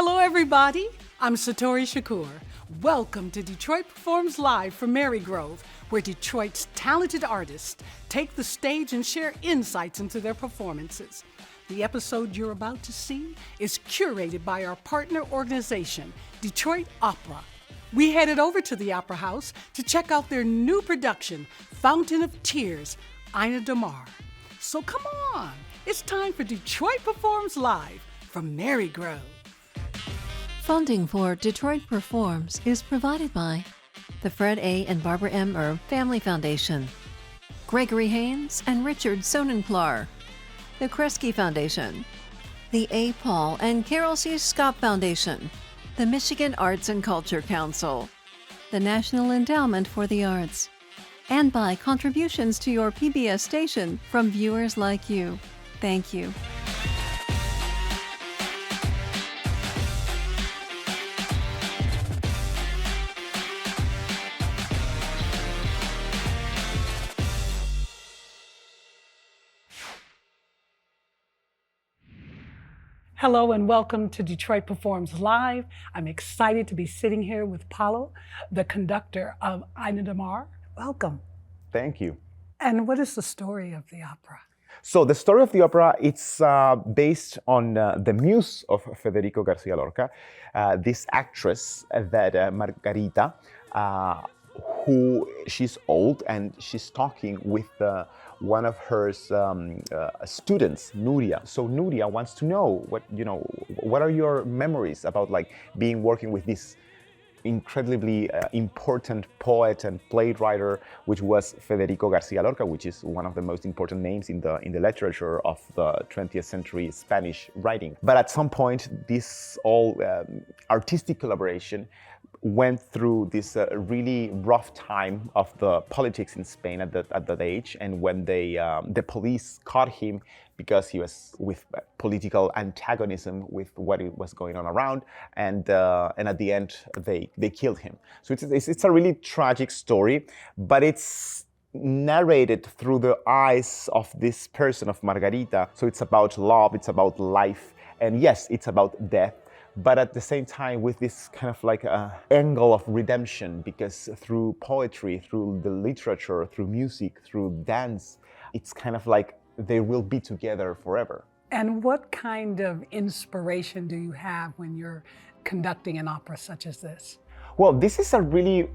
Hello, everybody. I'm Satori Shakur. Welcome to Detroit Performs Live from Marygrove, where Detroit's talented artists take the stage and share insights into their performances. The episode you're about to see is curated by our partner organization, Detroit Opera. We headed over to the Opera House to check out their new production, Fountain of Tears, Ainadamar. So come on, it's time for Detroit Performs Live from Marygrove. Funding for Detroit Performs is provided by the Fred A. and Barbara M. Erb Family Foundation, Gregory Haynes and Richard Sonenklar, the Kresge Foundation, the A. Paul and Carol C. Scott Foundation, the Michigan Arts and Culture Council, the National Endowment for the Arts, and by contributions to your PBS station from viewers like you. Thank you. Hello and welcome to Detroit Performs Live. I'm excited to be sitting here with Paulo, the conductor of Ainadamar. Welcome. Thank you. And what is the story of the opera? So the story of the opera, it's based on the muse of Federico Garcia Lorca, this actress that Margarita, who she's old and she's talking with one of her students, Nuria. So Nuria wants to know what are your memories about working with this incredibly important poet and playwright, which was Federico Garcia Lorca, which is one of the most important names in the literature of the 20th century Spanish writing. But at some point, this all artistic collaboration went through this really rough time of the politics in Spain at that age, and when the police caught him because he was with political antagonism with what was going on around, and at the end they killed him. So it's a really tragic story, but it's narrated through the eyes of this person, of Margarita. So it's about love, it's about life, and yes, it's about death, but at the same time with this kind of angle of redemption, because through poetry, through the literature, through music, through dance, it's kind of like they will be together forever. And what kind of inspiration do you have when you're conducting an opera such as this? Well, this is a really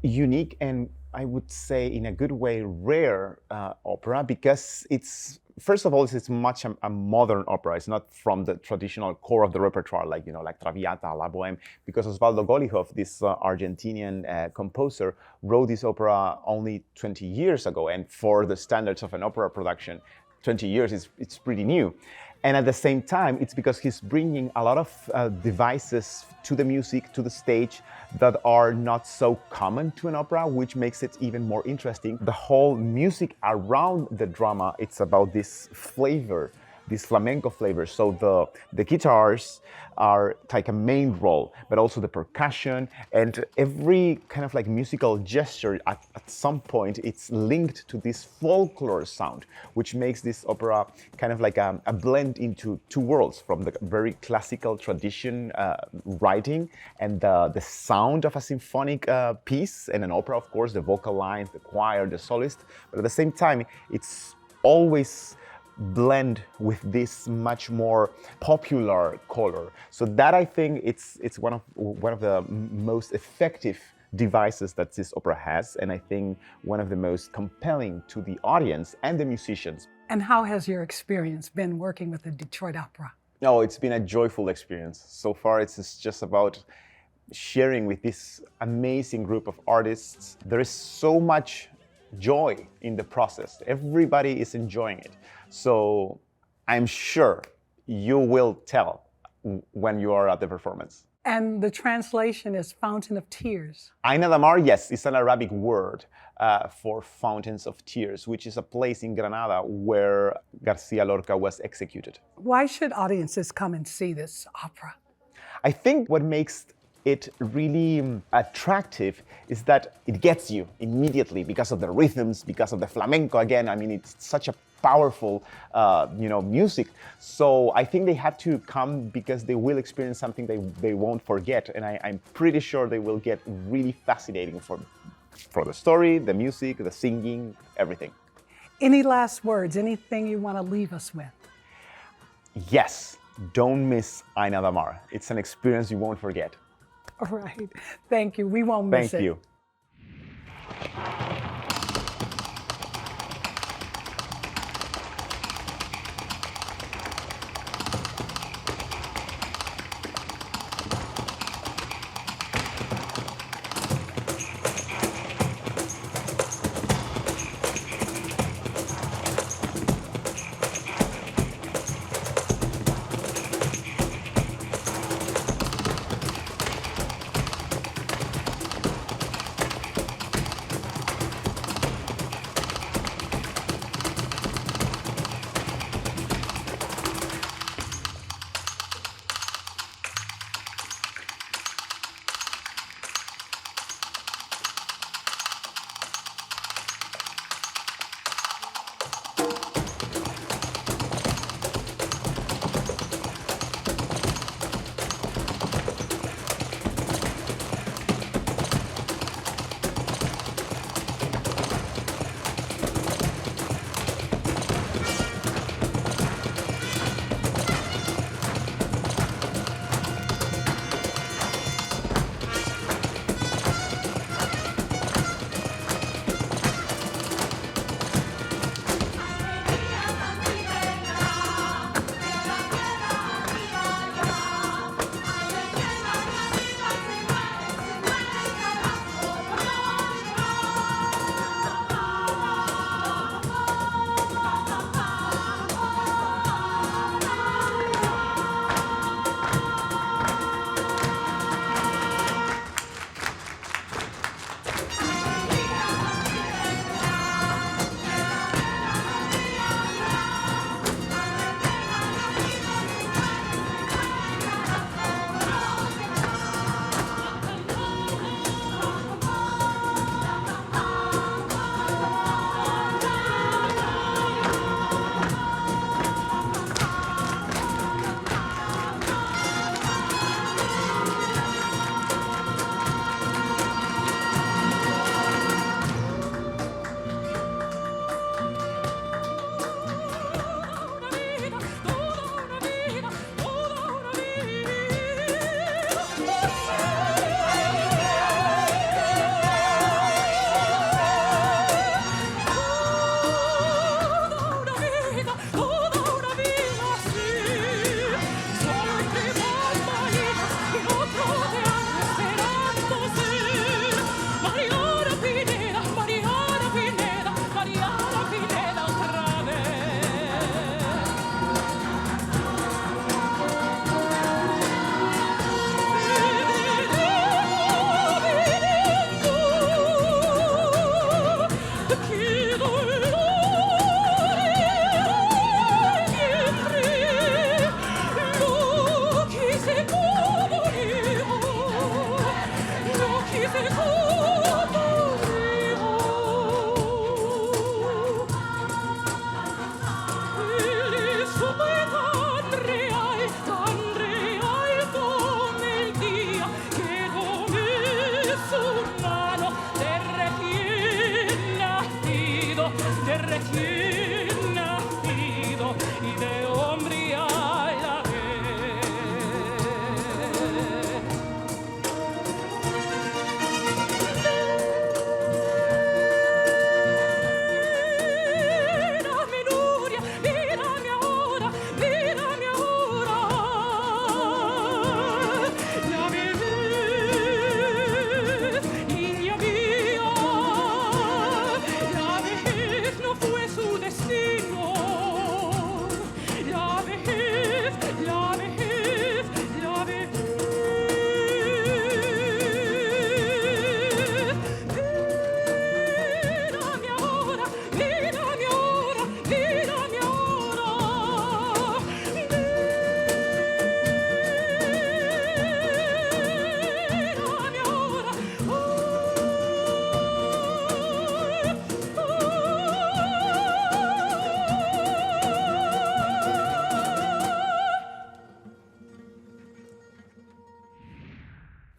unique and, I would say in a good way, rare opera, because it's, first of all, it's much a modern opera. It's not from the traditional core of the repertoire, like Traviata, La Bohème, because Osvaldo Golijov, this Argentinian composer, wrote this opera only 20 years ago, and for the standards of an opera production, 20 years it's pretty new. And at the same time, it's because he's bringing a lot of devices to the music, to the stage, that are not so common to an opera, which makes it even more interesting. The whole music around the drama, it's about this flavor, this flamenco flavor. So the guitars are like a main role, but also the percussion, and every kind of musical gesture at some point, it's linked to this folklore sound, which makes this opera kind of like a blend into two worlds, from the very classical tradition writing and the sound of a symphonic piece, and an opera, of course, the vocal lines, the choir, the soloist, but at the same time, it's always blend with this much more popular color. So that, I think, it's one of the most effective devices that this opera has, and I think one of the most compelling to the audience and the musicians. And how has your experience been working with the Detroit Opera? Oh, it's been a joyful experience. So far, it's just about sharing with this amazing group of artists. There is so much joy in the process. Everybody is enjoying it. So I'm sure you will tell when you are at the performance. And the translation is Fountain of Tears. Ainadamar, yes, is an Arabic word for fountains of tears, which is a place in Granada where Garcia Lorca was executed. Why should audiences come and see this opera? I think what makes it really attractive is that it gets you immediately because of the rhythms, because of the flamenco. Again, I mean, it's such a powerful, music. So I think they have to come because they will experience something they won't forget. And I'm pretty sure they will get really fascinating for the story, the music, the singing, everything. Any last words, anything you want to leave us with? Yes, don't miss Ainadamar. It's an experience you won't forget. All right. Thank you. We won't miss it. Thank you.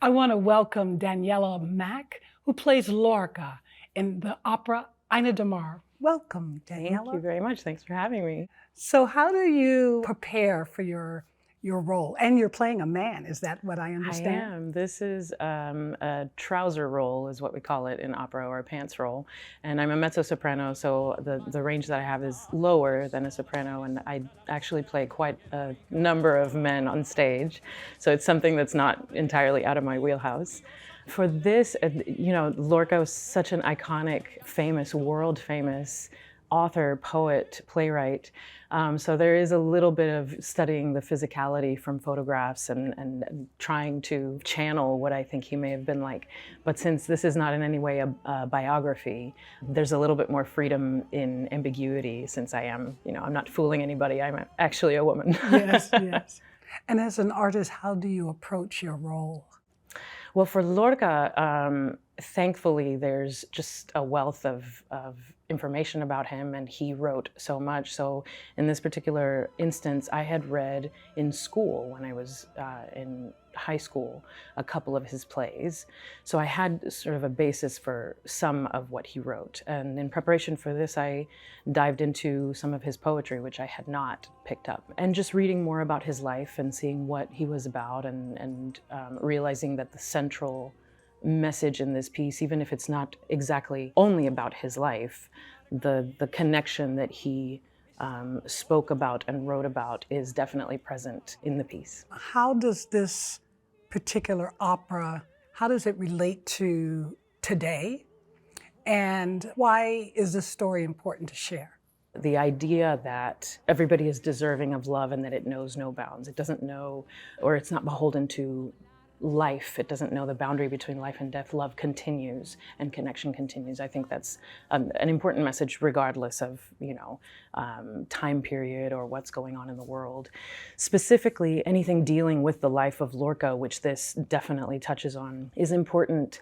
I want to welcome Daniela Mack, who plays Lorca in the opera Ainadamar. Welcome, Daniela. Thank you very much. Thanks for having me. So how do you prepare for your role? And you're playing a man, is that what I understand? I am. This is a trouser role, is what we call it in opera, or a pants role. And I'm a mezzo-soprano, so the range that I have is lower than a soprano, and I actually play quite a number of men on stage. So it's something that's not entirely out of my wheelhouse. For this, you know, Lorca was such an iconic, famous, world-famous author, poet, playwright. So there is a little bit of studying the physicality from photographs and trying to channel what I think he may have been like. But since this is not in any way a biography, there's a little bit more freedom in ambiguity, since I am, you know, I'm not fooling anybody, I'm actually a woman. Yes, yes. And as an artist, how do you approach your role? Well, for Lorca, thankfully, there's just a wealth of information about him, and he wrote so much. So in this particular instance, I had read in school, when I was in high school, a couple of his plays. So I had sort of a basis for some of what he wrote. And in preparation for this, I dived into some of his poetry, which I had not picked up. And just reading more about his life and seeing what he was about, and realizing that the central message in this piece, even if it's not exactly only about his life, the connection that he spoke about and wrote about is definitely present in the piece. How does this particular opera, how does it relate to today? And why is this story important to share? The idea that everybody is deserving of love and that it knows no bounds. It doesn't know, or it's not beholden to life. It doesn't know the boundary between life and death. Love continues and connection continues. I think that's an important message, regardless of, you know, time period or what's going on in the world. Specifically, anything dealing with the life of Lorca, which this definitely touches on, is important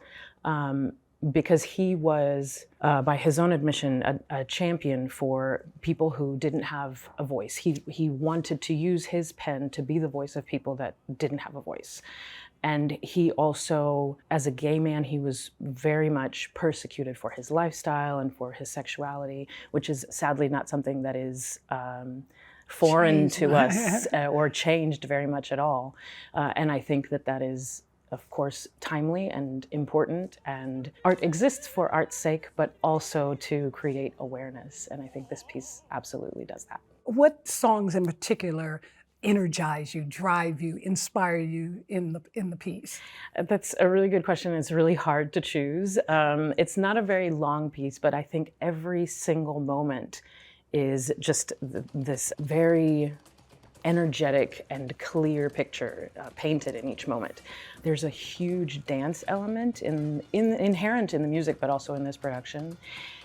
because he was, by his own admission, a champion for people who didn't have a voice. He wanted to use his pen to be the voice of people that didn't have a voice. And he also, as a gay man, he was very much persecuted for his lifestyle and for his sexuality, which is sadly not something that is foreign to us or changed very much at all. And I think that that is, of course, timely and important, and art exists for art's sake, but also to create awareness. And I think this piece absolutely does that. What songs in particular energize you, drive you, inspire you in the piece? That's a really good question. It's really hard to choose. It's not a very long piece, but I think every single moment is just this very energetic and clear picture painted in each moment. There's a huge dance element inherent in the music, but also in this production.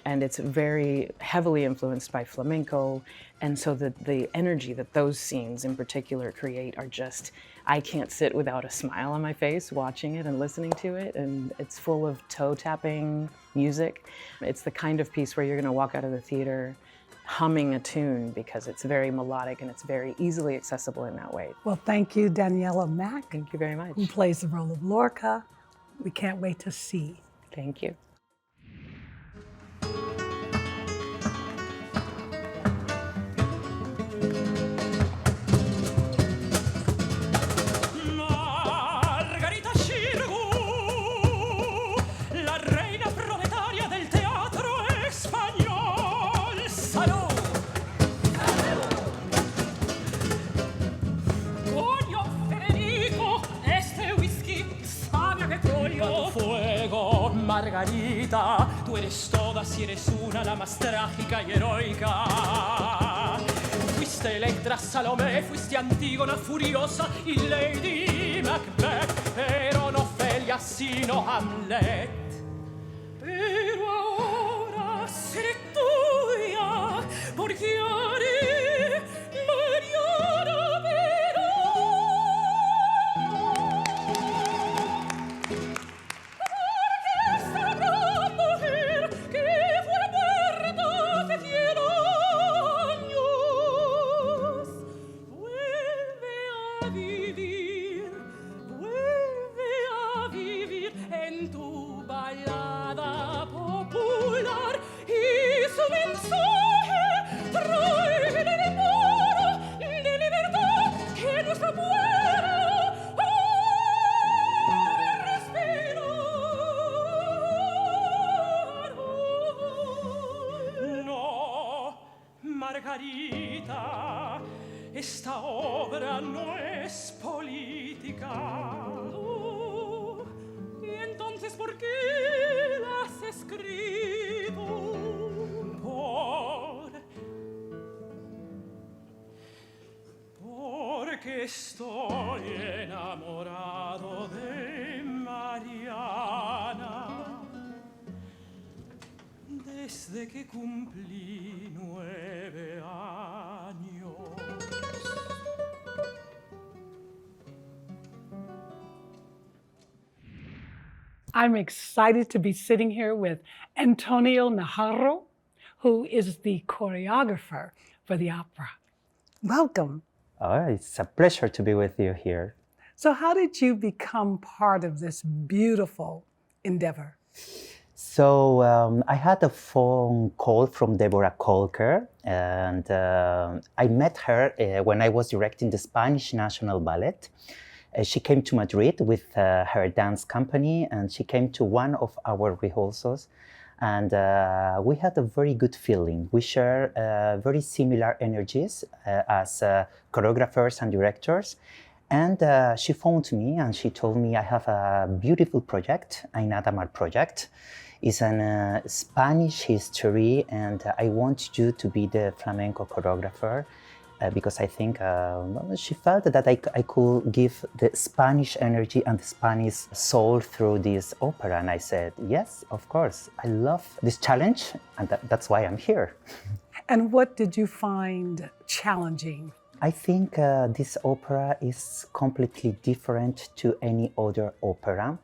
And it's very heavily influenced by flamenco. And so the energy that those scenes in particular create are just, I can't sit without a smile on my face watching it and listening to it. And it's full of toe tapping music. It's the kind of piece where you're gonna walk out of the theater humming a tune, because it's very melodic and it's very easily accessible in that way. Well, thank you, Daniela Mack. Thank you very much. Who plays the role of Lorca. We can't wait to see. Thank you. Margarita, tú eres toda si eres una, la más trágica y heroica. Fuiste Electra, Salomé, fuiste Antígona furiosa y Lady Macbeth, pero no Ofelia sino Hamlet. Pero ahora seré tuya, porque haré Mariana Verón. esta obra no es política. ¿Y entonces por qué la has escrito? Porque estoy enamorado de Mariana desde que cumplí 9 años. I'm excited to be sitting here with Antonio Najarro, who is the choreographer for the opera. Welcome. Oh, it's a pleasure to be with you here. So how did you become part of this beautiful endeavor? So I had a phone call from Deborah Kolker, and I met her when I was directing the Spanish National Ballet. She came to Madrid with her dance company, and she came to one of our rehearsals, and we had a very good feeling. We share very similar energies as choreographers and directors. And she phoned me and she told me, I have a beautiful project, Ainadamar project. It's a Spanish history, and I want you to be the flamenco choreographer because I think she felt that I could give the Spanish energy and the Spanish soul through this opera. And I said, yes, of course. I love this challenge, and that's why I'm here. And what did you find challenging? I think this opera is completely different to any other opera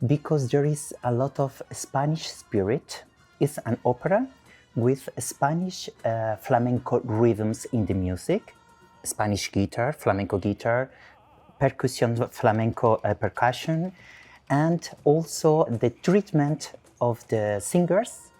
because there is a lot of Spanish spirit. It's an opera with Spanish flamenco rhythms in the music, Spanish guitar, flamenco guitar, percussion, flamenco percussion, and also the treatment of the singers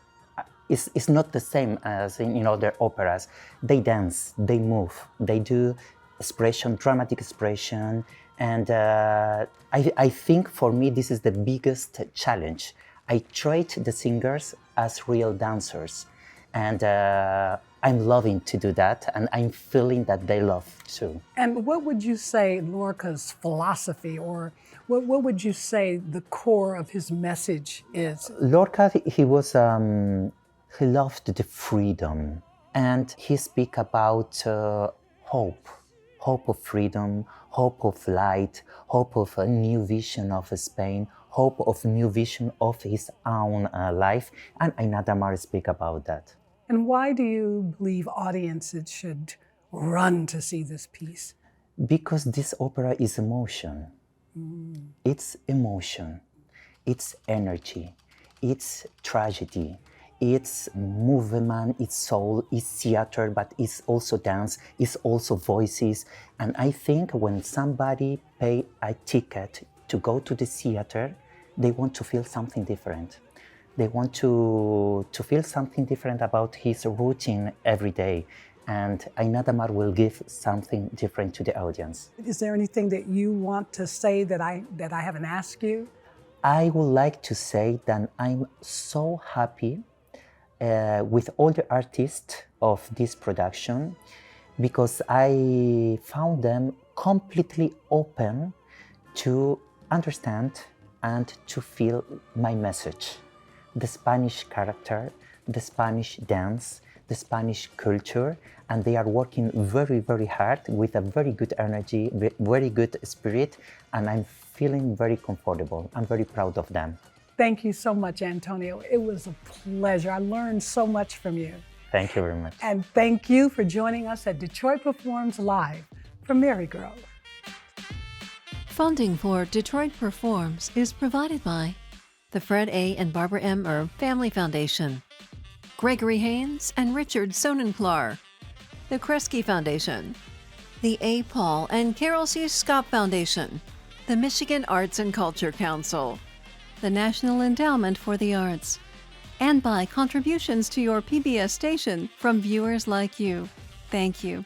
is not the same as in other operas. They dance, they move, they do expression, dramatic expression, and I think for me this is the biggest challenge. I treat the singers as real dancers, and I'm loving to do that, and I'm feeling that they love too. And what would you say Lorca's philosophy, or what would you say the core of his message is? Lorca, he loved the freedom, and he speak about hope of freedom, hope of light, hope of a new vision of Spain, hope of new vision of his own life, and Ainadamar speak about that. And why do you believe audiences should run to see this piece? Because this opera is emotion. It's emotion, it's energy, it's tragedy, it's movement, it's soul, it's theater, but it's also dance, it's also voices. And I think when somebody pay a ticket to go to the theater, they want to feel something different. They want to feel something different about his routine every day. And Ainadamar will give something different to the audience. Is there anything that you want to say that I haven't asked you? I would like to say that I'm so happy with all the artists of this production because I found them completely open to understand and to feel my message. The Spanish character, the Spanish dance, the Spanish culture, and they are working very, very hard with a very good energy, very good spirit, and I'm feeling very comfortable. I'm very proud of them. Thank you so much, Antonio. It was a pleasure. I learned so much from you. Thank you very much. And thank you for joining us at Detroit Performs Live from Marygrove. Funding for Detroit Performs is provided by the Fred A. and Barbara M. Erb Family Foundation, Gregory Haynes and Richard Sonenklar, the Kresge Foundation, the A. Paul and Carol C. Scott Foundation, the Michigan Arts and Culture Council, the National Endowment for the Arts, and by contributions to your PBS station from viewers like you. Thank you.